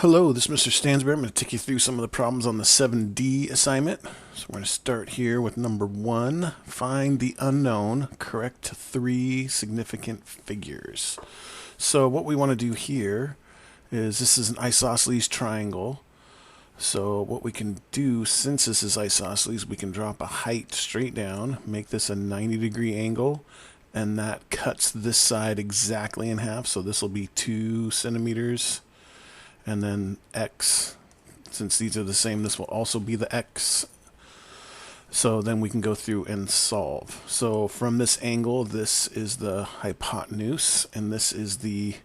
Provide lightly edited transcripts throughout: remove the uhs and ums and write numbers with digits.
Hello, this is Mr. Stansbury. I'm going to take you through some of the problems on the 7D assignment. So we're going to start here with number 1. Find the unknown, correct 3 significant figures. So what we want to do here is this is an isosceles triangle. So what we can do, since this is isosceles, we can drop a height straight down, make this a 90-degree angle, and that cuts this side exactly in half. So this will be 2 centimeters. And then x, since these are the same, this will also be the x. So then we can go through and solve. So from this angle, this is the hypotenuse, and this is the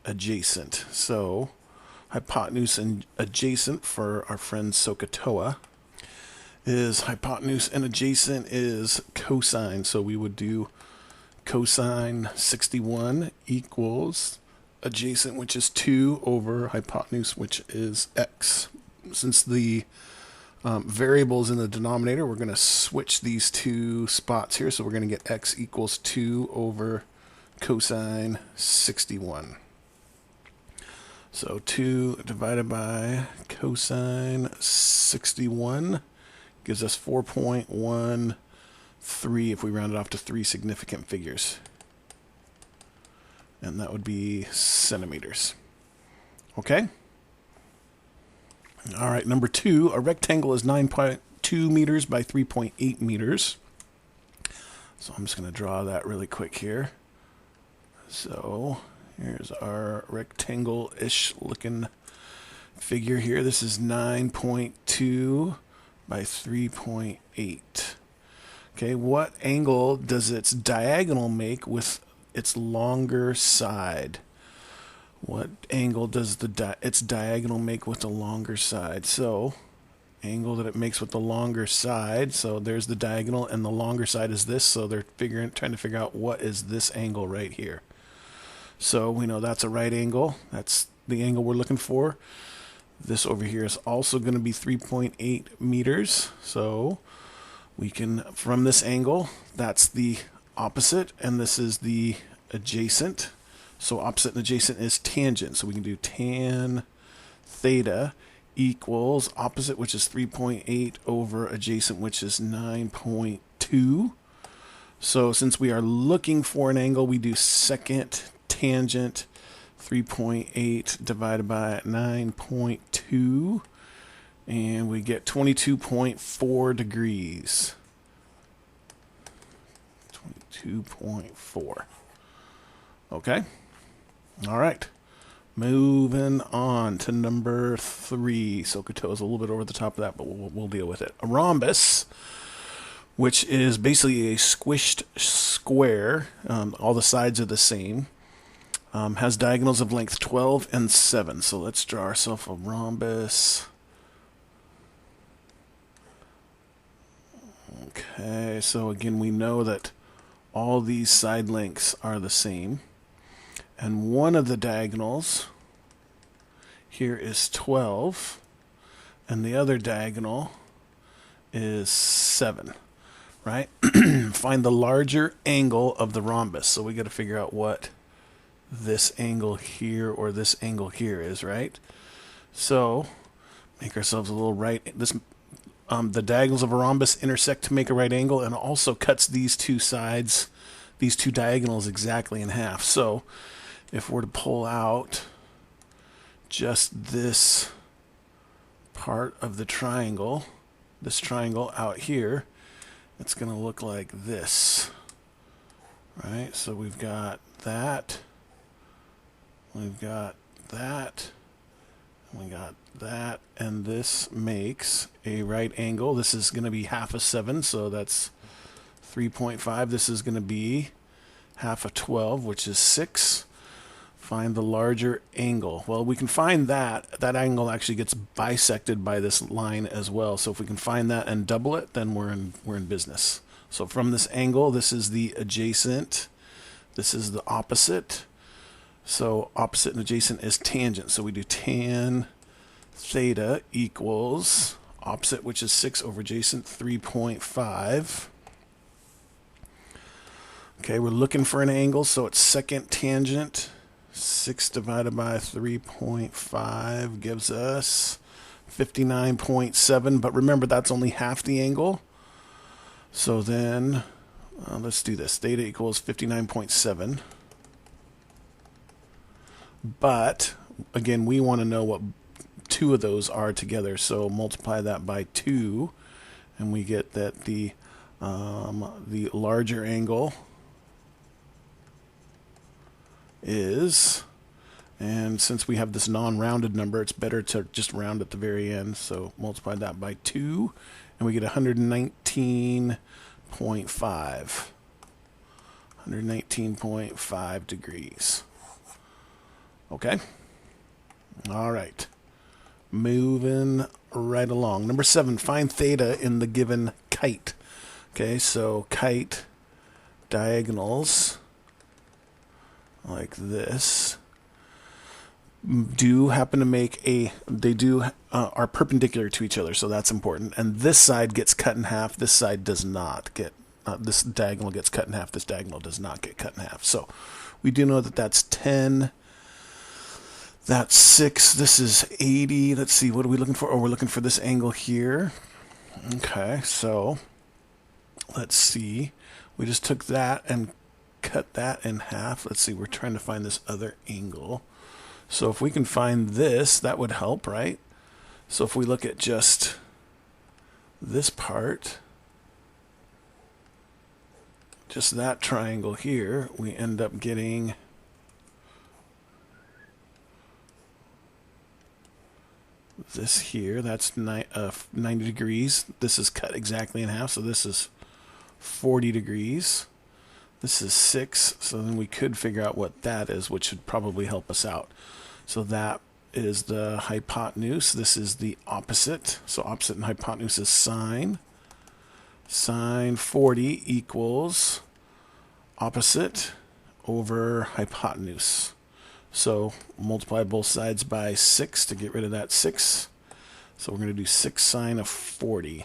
adjacent. So hypotenuse and adjacent for our friend SOHCAHTOA is hypotenuse and adjacent is cosine. So we would do cosine 61 equals adjacent, which is 2, over hypotenuse, which is x. Since the variables in the denominator, we're going to switch these two spots here. So we're going to get x equals 2 over cosine 61. So 2 divided by cosine 61 gives us 4.13 if we round it off to 3 significant figures. And that would be centimeters. Okay? All right, number 2, a rectangle is 9.2 meters by 3.8 meters. So I'm just going to draw that really quick here. So here's our rectangle-ish looking figure here. This is 9.2 by 3.8. Okay, what angle does its diagonal make with its longer side? What angle does its diagonal make with the longer side? So angle that it makes with the longer side, so there's the diagonal and the longer side is this, so they're trying to figure out what is this angle right here. So we know that's a right angle. That's the angle we're looking for. This over here is also going to be 3.8 meters. So we can, from this angle, that's the opposite, and this is the adjacent. So opposite and adjacent is tangent. So we can do tan theta equals opposite, which is 3.8, over adjacent, which is 9.2. So since we are looking for an angle, we do second tangent 3.8 divided by 9.2, and we get 22.4 degrees. 22.4. Okay. All right. Moving on to number 3. SOHCAHTOA is a little bit over the top of that, but we'll deal with it. A rhombus, which is basically a squished square, all the sides are the same, has diagonals of length 12 and 7. So let's draw ourselves a rhombus. Okay, so again, we know that all these side lengths are the same. And one of the diagonals here is 12, and the other diagonal is 7, right? Find the larger angle of the rhombus. So we got to figure out what this angle here or this angle here is, right? So make ourselves a little right. The diagonals of a rhombus intersect to make a right angle, and also cuts these two sides, these two diagonals, exactly in half. So if we're to pull out just this part of the triangle, this triangle out here, it's going to look like this, right? So we've got that, we've got that, we got that, and this makes a right angle. This is going to be half of 7, so that's 3.5. This is going to be half of 12, which is 6. Find the larger angle. Well, we can find that. That angle actually gets bisected by this line as well. So if we can find that and double it, then we're in business. So from this angle, this is the adjacent. This is the opposite. So opposite and adjacent is tangent. So we do tan theta equals opposite, which is 6, over adjacent, 3.5. Okay, we're looking for an angle, so it's second tangent 6 divided by 3.5 gives us 59.7. But remember, that's only half the angle. So then, let's do this. Theta equals 59.7. But, again, we want to know what two of those are together. So multiply that by 2, and we get that the larger angle is, and since we have this non-rounded number, it's better to just round at the very end. So multiply that by 2, and we get 119.5. 119.5 degrees. Okay? All right. Moving right along. Number 7, find theta in the given kite. Okay, so kite diagonals like this do happen to make are perpendicular to each other, so that's important. And this side gets cut in half. This side does not get. This diagonal gets cut in half. This diagonal does not get cut in half. So we do know that that's 10. That's 6. This is 80. Let's see. What are we looking for? Oh, we're looking for this angle here. Okay, so let's see. We just took that and cut that in half. Let's see. We're trying to find this other angle. So if we can find this, that would help, right? So if we look at just this part, just that triangle here, we end up getting this here. That's 90 degrees. This is cut exactly in half, so this is 40 degrees. This is 6, so then we could figure out what that is, which should probably help us out. So that is the hypotenuse. This is the opposite. So opposite and hypotenuse is sine. Sine 40 equals opposite over hypotenuse. So multiply both sides by 6 to get rid of that 6. So we're going to do 6 sine of 40.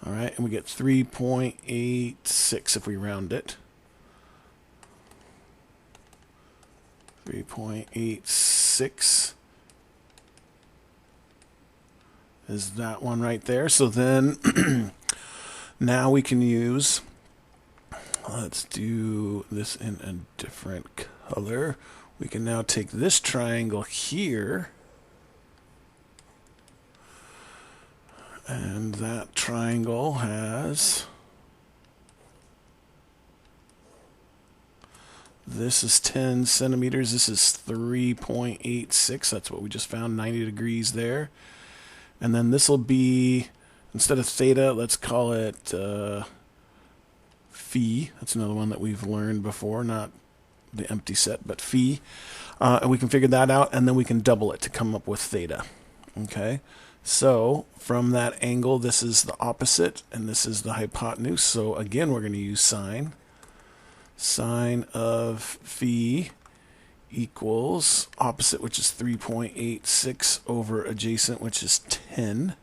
All right, and we get 3.86 if we round it. 3.86 is that one right there. So then now we can use, let's do this in a different color. We can now take this triangle here, and that triangle has, this is 10 centimeters, this is 3.86, that's what we just found, 90 degrees there. And then this will be, instead of theta, let's call it phi. That's another one that we've learned before, not the empty set, but phi. And we can figure that out, and then we can double it to come up with theta. Okay? So from that angle, this is the opposite, and this is the hypotenuse. So again, we're going to use sine. Sine of phi equals opposite, which is 3.86, over adjacent, which is 10.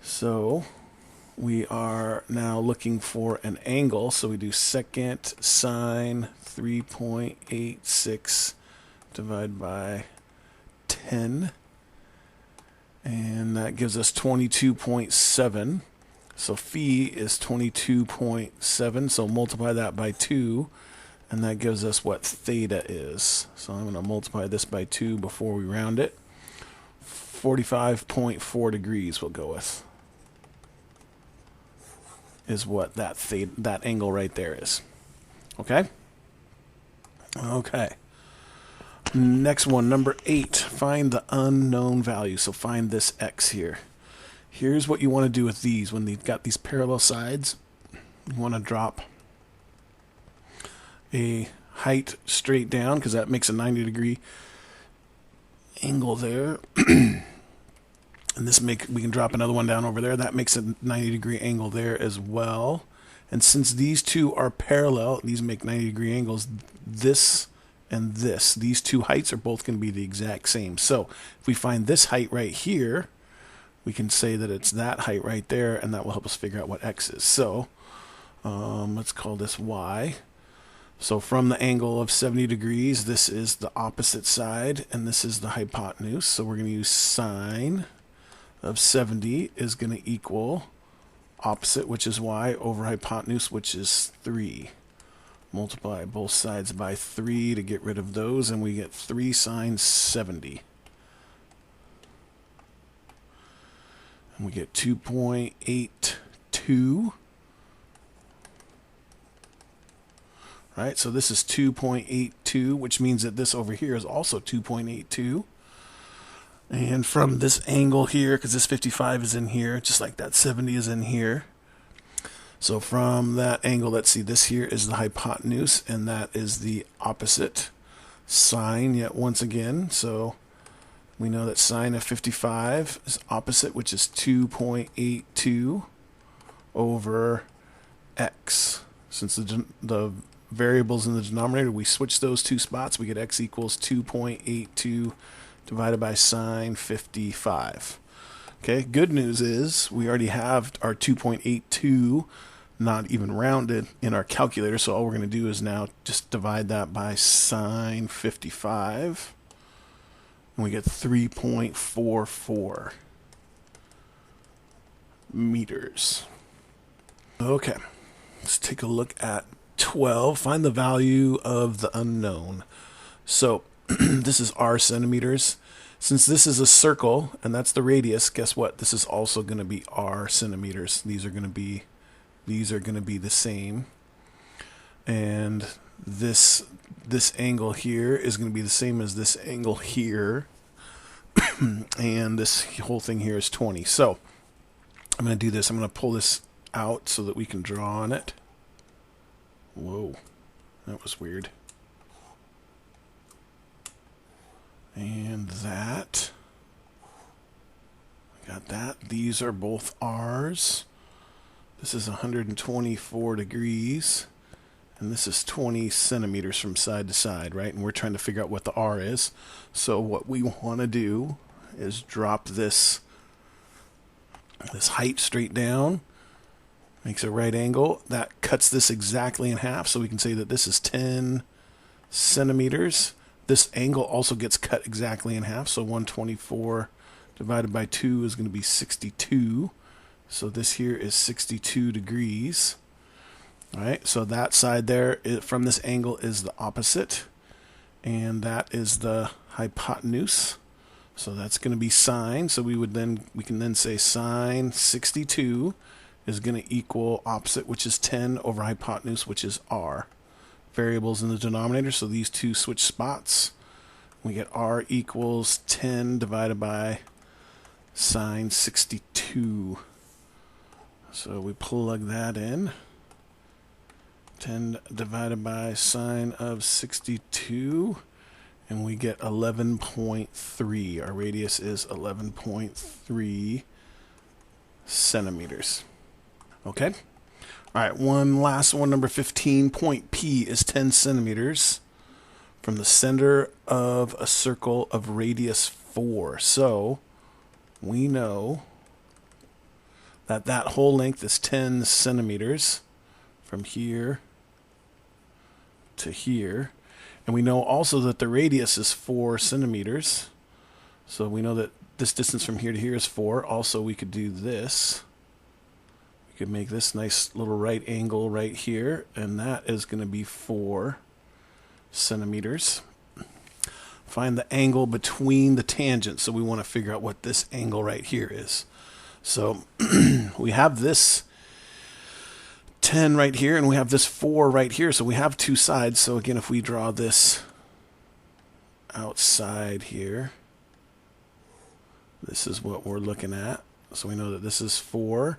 So we are now looking for an angle. So we do second sine 3.86 divided by 10. And that gives us 22.7. So phi is 22.7. So multiply that by 2. And that gives us what theta is. So I'm going to multiply this by 2 before we round it. 45.4 degrees we'll go with. Is what that angle right there is. Okay? Okay. Next one, number 8. Find the unknown value. So find this x here. Here's what you want to do with these. When they've got these parallel sides, you want to drop a height straight down, because that makes a 90-degree angle there. And we can drop another one down over there. That makes a 90-degree angle there as well. And since these two are parallel, these make 90-degree angles, this and this, these two heights are both going to be the exact same. So if we find this height right here, we can say that it's that height right there, and that will help us figure out what x is. So let's call this y. So from the angle of 70 degrees, this is the opposite side, and this is the hypotenuse. So we're going to use sine of 70 is going to equal opposite, which is y, over hypotenuse, which is 3. Multiply both sides by 3 to get rid of those, and we get 3 sine 70. And we get 2.82. Right, so this is 2.82, which means that this over here is also 2.82. And from this angle here, because this 55 is in here, just like that 70 is in here. So from that angle, let's see, this here is the hypotenuse, and that is the opposite sine yet once again. So we know that sine of 55 is opposite, which is 2.82 over x. Since the variables in the denominator, we switch those two spots, we get x equals 2.82 divided by sine 55. Okay, good news is we already have our 2.82 not even rounded in our calculator, so all we're going to do is now just divide that by sine 55, and we get 3.44 meters. Okay, let's take a look at 12. Find the value of the unknown. So this is r centimeters. Since this is a circle and that's the radius, guess what? This is also going to be r centimeters. These are going to be the same. And this angle here is going to be the same as this angle here. And this whole thing here is 20. So I'm going to do this. I'm going to pull this out so that we can draw on it. Whoa, that was weird. And that, got that. These are both R's. This is 124 degrees, and this is 20 centimeters from side to side, right? And we're trying to figure out what the R is. So what we want to do is drop this height straight down. Makes a right angle. That cuts this exactly in half, so we can say that this is 10 centimeters. This angle also gets cut exactly in half, so 124 divided by 2 is going to be 62. So this here is 62 degrees. All right, so that side there from this angle is the opposite, and that is the hypotenuse. So that's going to be sine. So we can then say sine 62 is going to equal opposite, which is 10, over hypotenuse, which is r. Variables in the denominator, so these two switch spots. We get r equals 10 divided by sine 62. So we plug that in. 10 divided by sine of 62, and we get 11.3. Our radius is 11.3 centimeters. Okay? All right, one last one, number 15. Point P is 10 centimeters from the center of a circle of radius 4. So we know that that whole length is 10 centimeters from here to here. And we know also that the radius is 4 centimeters. So we know that this distance from here to here is 4. Also, we could do this. We could make this nice little right angle right here, and that is going to be 4 centimeters. Find the angle between the tangents. So we want to figure out what this angle right here is. So we have this 10 right here, and we have this 4 right here. So we have two sides. So again, if we draw this outside here, this is what we're looking at. So we know that this is 4.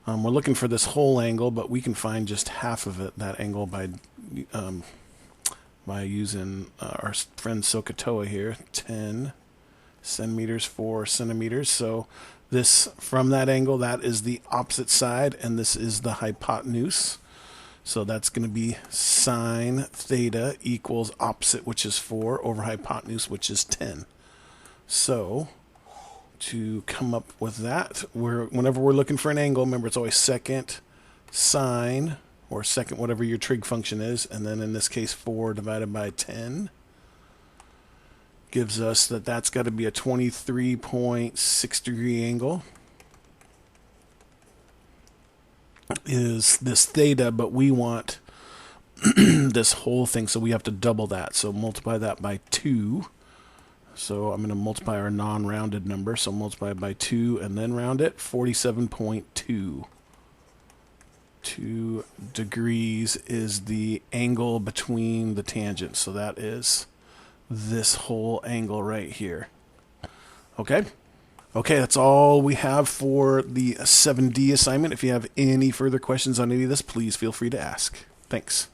We're looking for this whole angle, but we can find just half of it, that angle, by using our friend SOHCAHTOA here. 10 centimeters, 4 centimeters. So this, from that angle, that is the opposite side, and this is the hypotenuse. So that's going to be sine theta equals opposite, which is 4, over hypotenuse, which is 10. So to come up with that, whenever we're looking for an angle, remember it's always second sine or second, whatever your trig function is, and then in this case 4 divided by 10 gives us that that's got to be a 23.6 degree angle is this theta, but we want this whole thing, so we have to double that. So multiply that by 2. So I'm going to multiply our non-rounded number, so multiply it by 2 and then round it. 47.2. 2 degrees is the angle between the tangents, so that is this whole angle right here. Okay? Okay, that's all we have for the 7D assignment. If you have any further questions on any of this, please feel free to ask. Thanks.